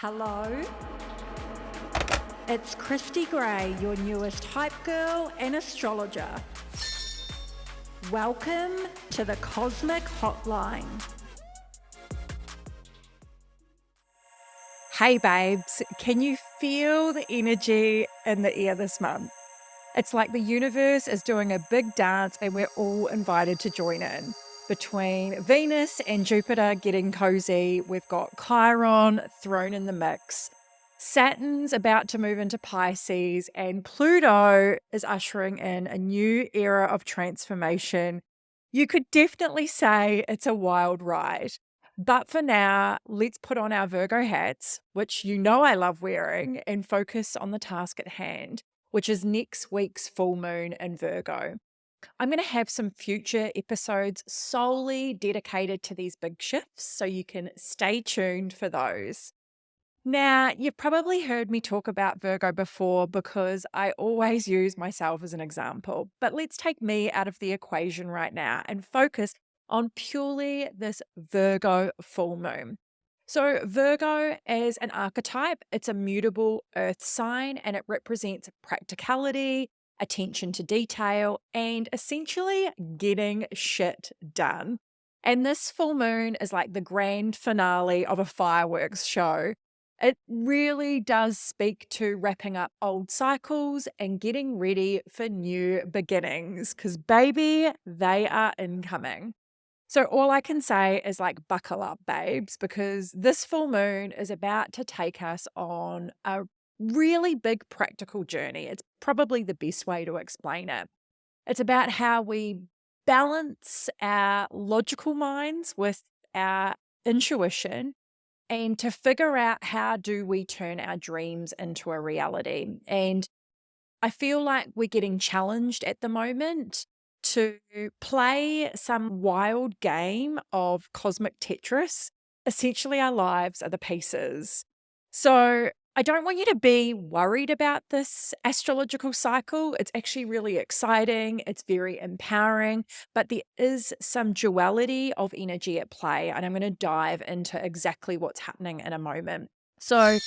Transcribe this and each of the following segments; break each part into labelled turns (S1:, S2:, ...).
S1: Hello, it's Christy Gray, your newest hype girl and astrologer. Welcome to the Cosmic Hotline.
S2: Hey babes, can you feel the energy in the air this month? It's like the universe is doing a big dance and we're all invited to join in. Between Venus and Jupiter getting cozy, we've got Chiron thrown in the mix. Saturn's about to move into Pisces and Pluto is ushering in a new era of transformation. You could definitely say it's a wild ride. But for now, let's put on our Virgo hats, which you know I love wearing, and focus on the task at hand, which is next week's full moon in Virgo. I'm going to have some future episodes solely dedicated to these big shifts, so you can stay tuned for those. Now, you've probably heard me talk about Virgo before because I always use myself as an example. But let's take me out of the equation right now and focus on purely this Virgo full moon. So, Virgo as an archetype, it's a mutable earth sign and it represents practicality, attention to detail, and essentially getting shit done. And this full moon is like the grand finale of a fireworks show. It really does speak to wrapping up old cycles and getting ready for new beginnings because, baby, they are incoming. So, all I can say is like, buckle up, babes, because this full moon is about to take us on a really big practical journey. It's probably the best way to explain it. It's about how we balance our logical minds with our intuition and to figure out how do we turn our dreams into a reality. And I feel like we're getting challenged at the moment to play some wild game of cosmic Tetris. Essentially, our lives are the pieces. So I don't want you to be worried about this astrological cycle. It's actually really exciting. It's very empowering, but there is some duality of energy at play. And I'm going to dive into exactly what's happening in a moment. So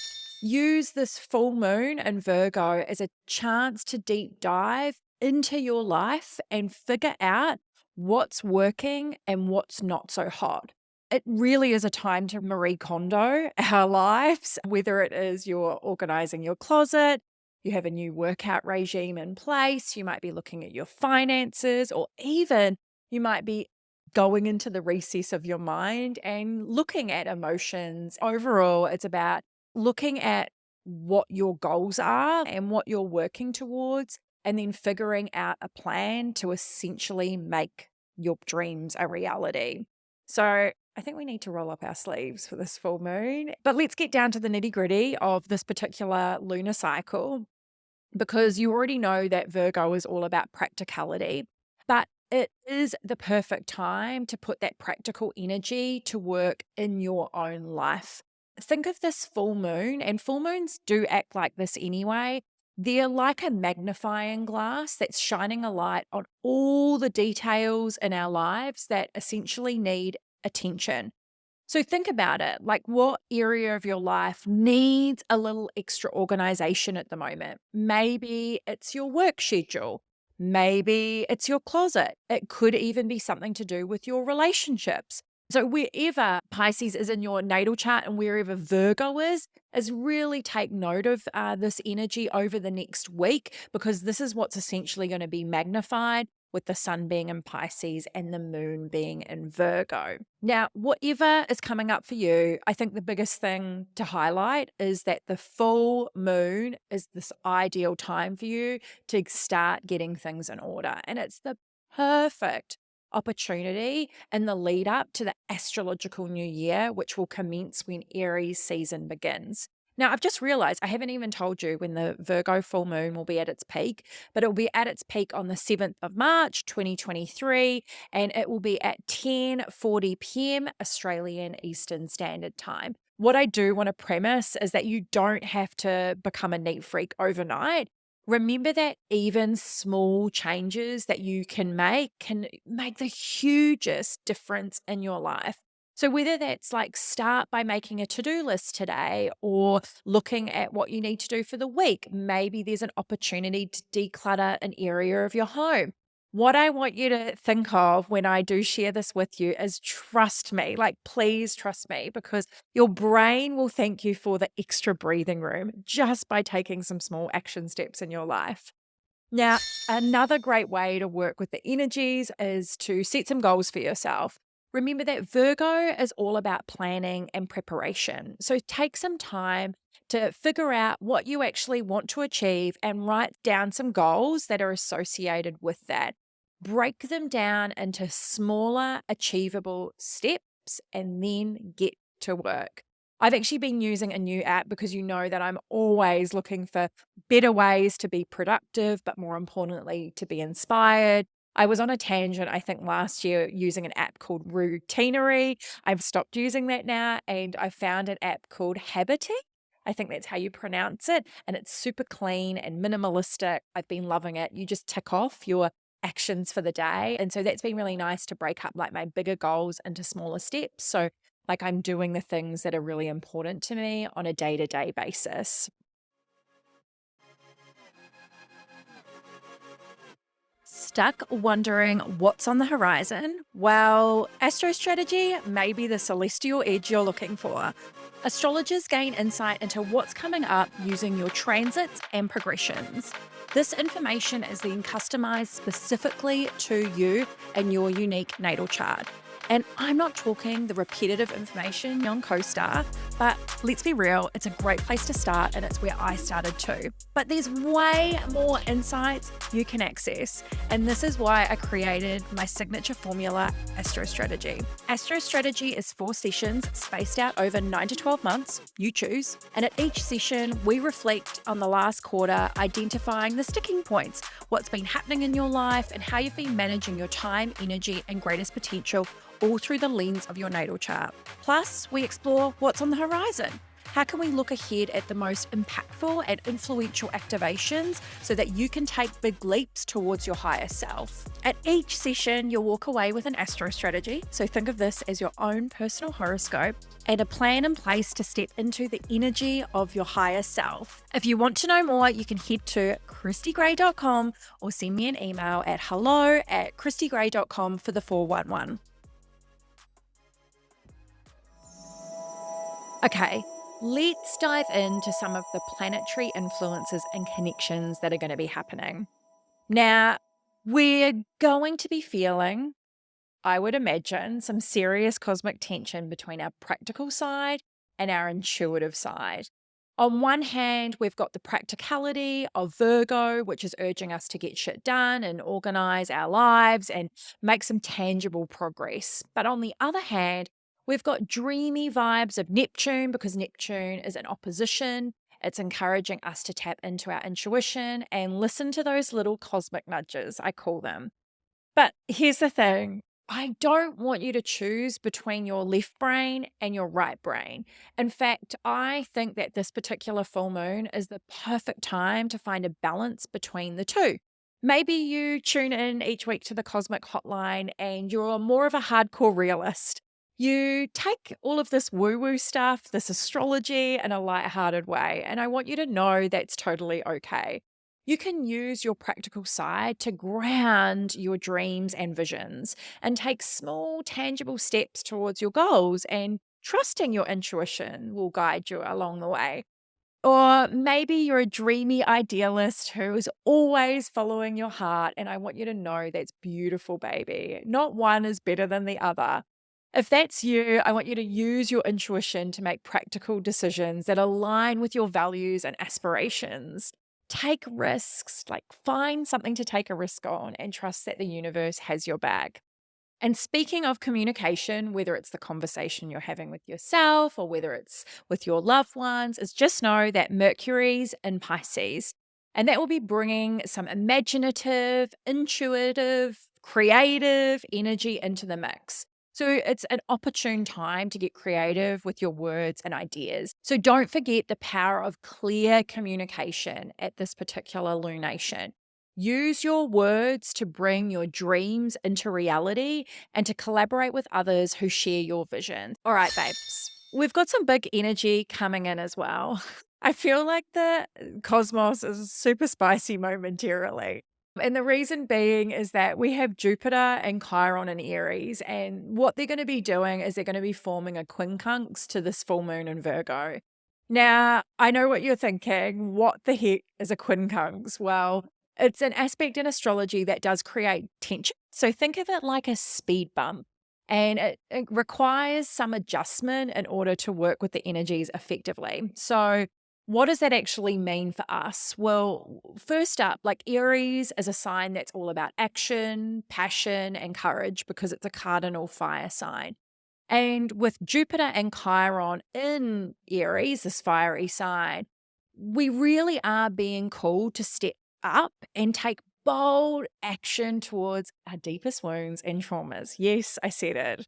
S2: use this full moon in Virgo as a chance to deep dive into your life and figure out what's working and what's not so hot. It really is a time to Marie Kondo our lives, whether it is you're organizing your closet, you have a new workout regime in place, you might be looking at your finances, or even you might be going into the recess of your mind and looking at emotions. Overall, it's about looking at what your goals are and what you're working towards, and then figuring out a plan to essentially make your dreams a reality. So I think we need to roll up our sleeves for this full moon. But let's get down to the nitty gritty of this particular lunar cycle, because you already know that Virgo is all about practicality. But it is the perfect time to put that practical energy to work in your own life. Think of this full moon, and full moons do act like this anyway. They're like a magnifying glass that's shining a light on all the details in our lives that essentially need attention. So think about it, like what area of your life needs a little extra organization at the moment? Maybe it's your work schedule. Maybe it's your closet. It could even be something to do with your relationships. So wherever Pisces is in your natal chart and wherever Virgo is really take note of this energy over the next week, because this is what's essentially going to be magnified with the sun being in Pisces and the moon being in Virgo. Now, whatever is coming up for you, I think the biggest thing to highlight is that the full moon is this ideal time for you to start getting things in order. And it's the perfect opportunity in the lead up to the astrological new year, which will commence when Aries season begins. Now, I've just realized I haven't even told you when the Virgo full moon will be at its peak, but it will be at its peak on the 7th of March, 2023, and it will be at 10:40 p.m. Australian Eastern Standard Time. What I do want to premise is that you don't have to become a neat freak overnight. Remember that even small changes that you can make the hugest difference in your life. So, whether that's like start by making a to do list today or looking at what you need to do for the week, maybe there's an opportunity to declutter an area of your home. What I want you to think of when I do share this with you is trust me, like, please trust me, because your brain will thank you for the extra breathing room just by taking some small action steps in your life. Now, another great way to work with the energies is to set some goals for yourself. Remember that Virgo is all about planning and preparation. So take some time to figure out what you actually want to achieve and write down some goals that are associated with that. Break them down into smaller, achievable steps and then get to work. I've actually been using a new app because you know that I'm always looking for better ways to be productive, but more importantly, to be inspired. I was on a tangent, I think, last year using an app called Routinery. I've stopped using that now and I found an app called Habity. I think that's how you pronounce it. And it's super clean and minimalistic. I've been loving it. You just tick off your actions for the day. And so that's been really nice to break up like my bigger goals into smaller steps. So like I'm doing the things that are really important to me on a day-to-day basis. Stuck wondering what's on the horizon? Well, astrostrategy may be the celestial edge you're looking for. Astrologers gain insight into what's coming up using your transits and progressions. This information is then customized specifically to you and your unique natal chart. And I'm not talking the repetitive information on CoStar, but let's be real, it's a great place to start and it's where I started too. But there's way more insights you can access. And this is why I created my signature formula, AstroStrategy. AstroStrategy is 4 sessions spaced out over 9 to 12 months, you choose. And at each session, we reflect on the last quarter, identifying the sticking points, what's been happening in your life, and how you've been managing your time, energy, and greatest potential, all through the lens of your natal chart. Plus, we explore what's on the horizon. How can we look ahead at the most impactful and influential activations so that you can take big leaps towards your higher self? At each session, you'll walk away with an astro strategy. So think of this as your own personal horoscope and a plan in place to step into the energy of your higher self. If you want to know more, you can head to christygray.com or send me an email at hello@christygray.com for the 411. Okay, let's dive into some of the planetary influences and connections that are going to be happening. Now, we're going to be feeling, I would imagine, some serious cosmic tension between our practical side and our intuitive side. On one hand, we've got the practicality of Virgo, which is urging us to get shit done and organize our lives and make some tangible progress. But on the other hand, we've got dreamy vibes of Neptune because Neptune is in opposition. It's encouraging us to tap into our intuition and listen to those little cosmic nudges, I call them. But here's the thing. I don't want you to choose between your left brain and your right brain. In fact, I think that this particular full moon is the perfect time to find a balance between the two. Maybe you tune in each week to the Cosmic Hotline and you're more of a hardcore realist. You take all of this woo-woo stuff, this astrology, in a lighthearted way, and I want you to know that's totally okay. You can use your practical side to ground your dreams and visions and take small, tangible steps towards your goals, and trusting your intuition will guide you along the way. Or maybe you're a dreamy idealist who is always following your heart, and I want you to know that's beautiful, baby. Not one is better than the other. If that's you, I want you to use your intuition to make practical decisions that align with your values and aspirations. Take risks, like find something to take a risk on and trust that the universe has your back. And speaking of communication, whether it's the conversation you're having with yourself or whether it's with your loved ones, is just know that Mercury's in Pisces. And that will be bringing some imaginative, intuitive, creative energy into the mix. So it's an opportune time to get creative with your words and ideas. So don't forget the power of clear communication at this particular lunation. Use your words to bring your dreams into reality and to collaborate with others who share your vision. All right, babes, we've got some big energy coming in as well. I feel like the cosmos is super spicy momentarily. And the reason being is that we have Jupiter and Chiron in Aries, and what they're going to be doing is they're going to be forming a quincunx to this full moon in Virgo. Now, I know what you're thinking. What the heck is a quincunx? Well, it's an aspect in astrology that does create tension. So think of it like a speed bump, and it requires some adjustment in order to work with the energies effectively. So what does that actually mean for us? Well, first up, like Aries is a sign that's all about action, passion, and courage because it's a cardinal fire sign. And with Jupiter and Chiron in Aries, this fiery sign, we really are being called to step up and take bold action towards our deepest wounds and traumas. Yes, I said it.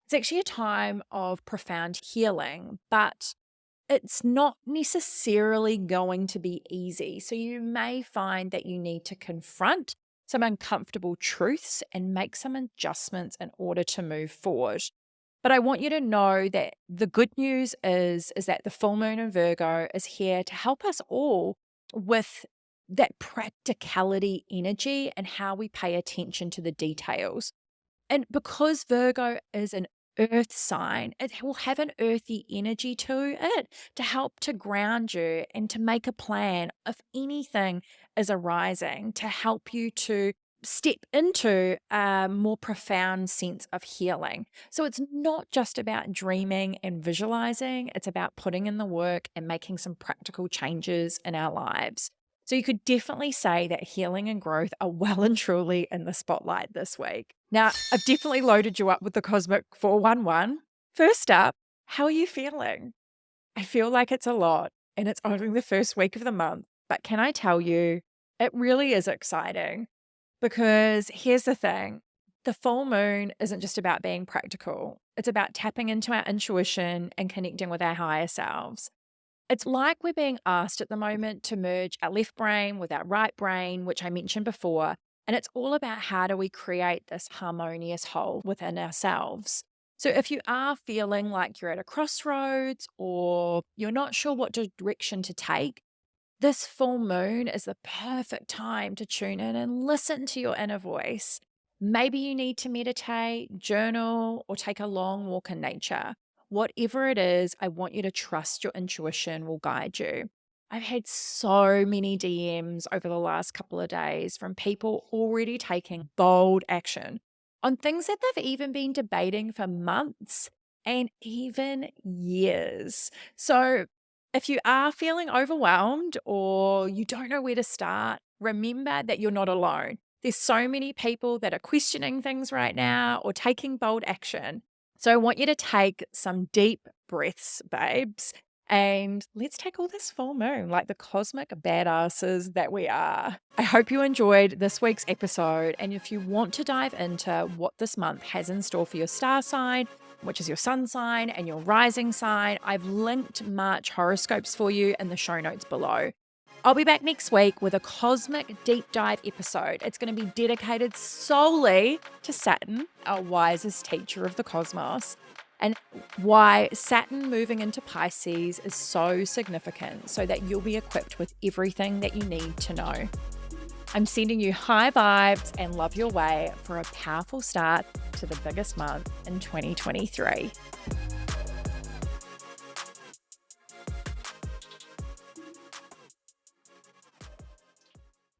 S2: It's actually a time of profound healing, but it's not necessarily going to be easy. So you may find that you need to confront some uncomfortable truths and make some adjustments in order to move forward. But I want you to know that the good news is that the full moon in Virgo is here to help us all with that practicality energy and how we pay attention to the details. And because Virgo is an earth sign, it will have an earthy energy to it to help to ground you and to make a plan if anything is arising to help you to step into a more profound sense of healing. So it's not just about dreaming and visualizing, it's about putting in the work and making some practical changes in our lives. So you could definitely say that healing and growth are well and truly in the spotlight this week. Now, I've definitely loaded you up with the Cosmic 411. First up, how are you feeling? I feel like it's a lot and it's only the first week of the month, but can I tell you, it really is exciting because here's the thing. The full moon isn't just about being practical. It's about tapping into our intuition and connecting with our higher selves. It's like we're being asked at the moment to merge our left brain with our right brain, which I mentioned before. And it's all about how do we create this harmonious whole within ourselves. So if you are feeling like you're at a crossroads or you're not sure what direction to take, this full moon is the perfect time to tune in and listen to your inner voice. Maybe you need to meditate, journal, or take a long walk in nature. Whatever it is, I want you to trust your intuition will guide you. I've had so many DMs over the last couple of days from people already taking bold action on things that they've even been debating for months and even years. So if you are feeling overwhelmed or you don't know where to start, remember that you're not alone. There's so many people that are questioning things right now or taking bold action. So I want you to take some deep breaths, babes, and let's tackle this full moon like the cosmic badasses that we are. I hope you enjoyed this week's episode. And if you want to dive into what this month has in store for your star sign, which is your sun sign and your rising sign, I've linked March horoscopes for you in the show notes below. I'll be back next week with a cosmic deep dive episode. It's going to be dedicated solely to Saturn, our wisest teacher of the cosmos, and why Saturn moving into Pisces is so significant so that you'll be equipped with everything that you need to know. I'm sending you high vibes and love your way for a powerful start to the biggest month in 2023.